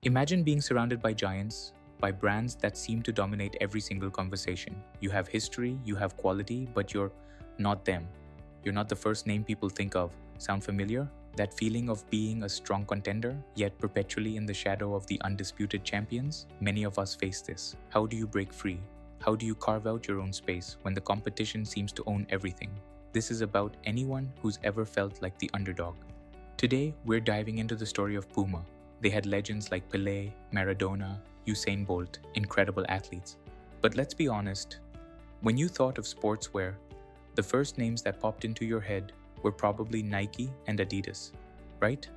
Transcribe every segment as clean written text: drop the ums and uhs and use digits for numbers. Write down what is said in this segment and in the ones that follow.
Imagine being surrounded by giants, by brands that seem to dominate every single conversation. You have history, you have quality, but you're not them. You're not the first name people think of. Sound familiar? That feeling of being a strong contender, yet perpetually in the shadow of the undisputed champions? Many of us face this. How do you break free? How do you carve out your own space when the competition seems to own everything? This is about anyone who's ever felt like the underdog. Today, we're diving into the story of Puma. They had legends like Pelé, Maradona, Usain Bolt, incredible athletes. But let's be honest, when you thought of sportswear, the first names that popped into your head were probably Nike and Adidas, right?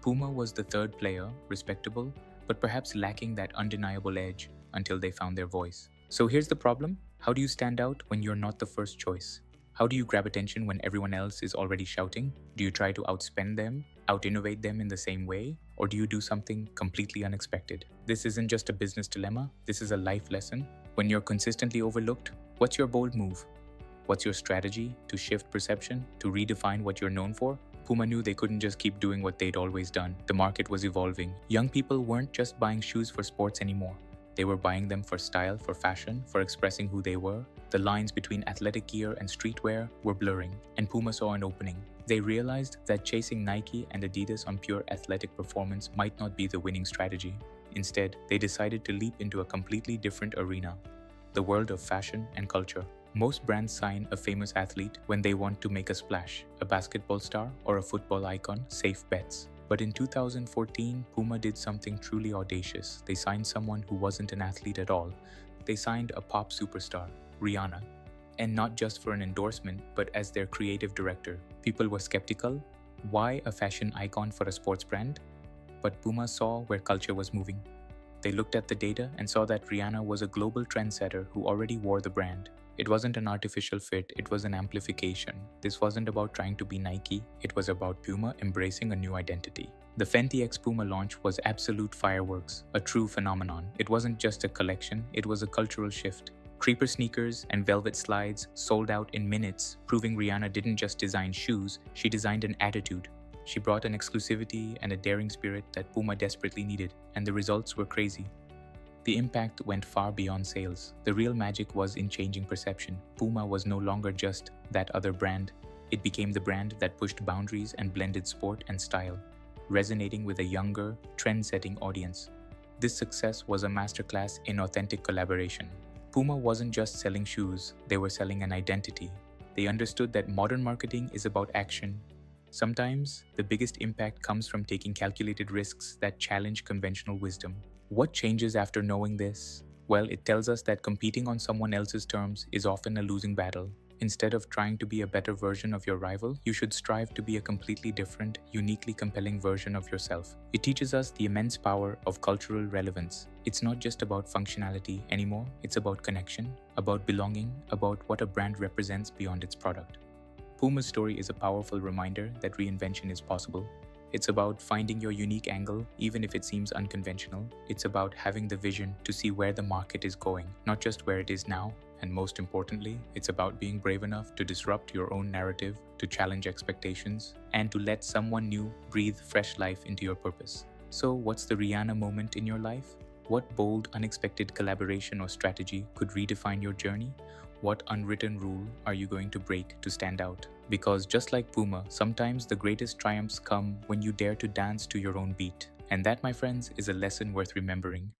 Puma was the third player, respectable, but perhaps lacking that undeniable edge until they found their voice. So here's the problem. How do you stand out when you're not the first choice? How do you grab attention when everyone else is already shouting? Do you try to outspend them, out-innovate them in the same way? Or do you do something completely unexpected? This isn't just a business dilemma, this is a life lesson. When you're consistently overlooked, what's your bold move? What's your strategy to shift perception, to redefine what you're known for? Puma knew they couldn't just keep doing what they'd always done. The market was evolving. Young people weren't just buying shoes for sports anymore. They were buying them for style, for fashion, for expressing who they were. The lines between athletic gear and streetwear were blurring, and Puma saw an opening. They realized that chasing Nike and Adidas on pure athletic performance might not be the winning strategy. Instead, they decided to leap into a completely different arena, the world of fashion and culture. Most brands sign a famous athlete when they want to make a splash, a basketball star or a football icon, safe bets. But in 2014, Puma did something truly audacious. They signed someone who wasn't an athlete at all. They signed a pop superstar, Rihanna. And not just for an endorsement, but as their creative director. People were skeptical. Why a fashion icon for a sports brand? But Puma saw where culture was moving. They looked at the data and saw that Rihanna was a global trendsetter who already wore the brand. It wasn't an artificial fit, it was an amplification. This wasn't about trying to be Nike, it was about Puma embracing a new identity. The Fenty X Puma launch was absolute fireworks, a true phenomenon. It wasn't just a collection, it was a cultural shift. Creeper sneakers and velvet slides sold out in minutes, proving Rihanna didn't just design shoes, she designed an attitude. She brought an exclusivity and a daring spirit that Puma desperately needed, and the results were crazy. The impact went far beyond sales. The real magic was in changing perception. Puma was no longer just that other brand. It became the brand that pushed boundaries and blended sport and style, resonating with a younger, trend-setting audience. This success was a masterclass in authentic collaboration. Puma wasn't just selling shoes, they were selling an identity. They understood that modern marketing is about action. Sometimes, the biggest impact comes from taking calculated risks that challenge conventional wisdom. What changes after knowing this? Well, it tells us that competing on someone else's terms is often a losing battle. Instead of trying to be a better version of your rival, you should strive to be a completely different, uniquely compelling version of yourself. It teaches us the immense power of cultural relevance. It's not just about functionality anymore, it's about connection, about belonging, about what a brand represents beyond its product. Puma's story is a powerful reminder that reinvention is possible. It's about finding your unique angle, even if it seems unconventional. It's about having the vision to see where the market is going, not just where it is now. And most importantly, it's about being brave enough to disrupt your own narrative, to challenge expectations, and to let someone new breathe fresh life into your purpose. So, what's the Rihanna moment in your life? What bold, unexpected collaboration or strategy could redefine your journey? What unwritten rule are you going to break to stand out? Because just like Puma, sometimes the greatest triumphs come when you dare to dance to your own beat. And that, my friends, is a lesson worth remembering.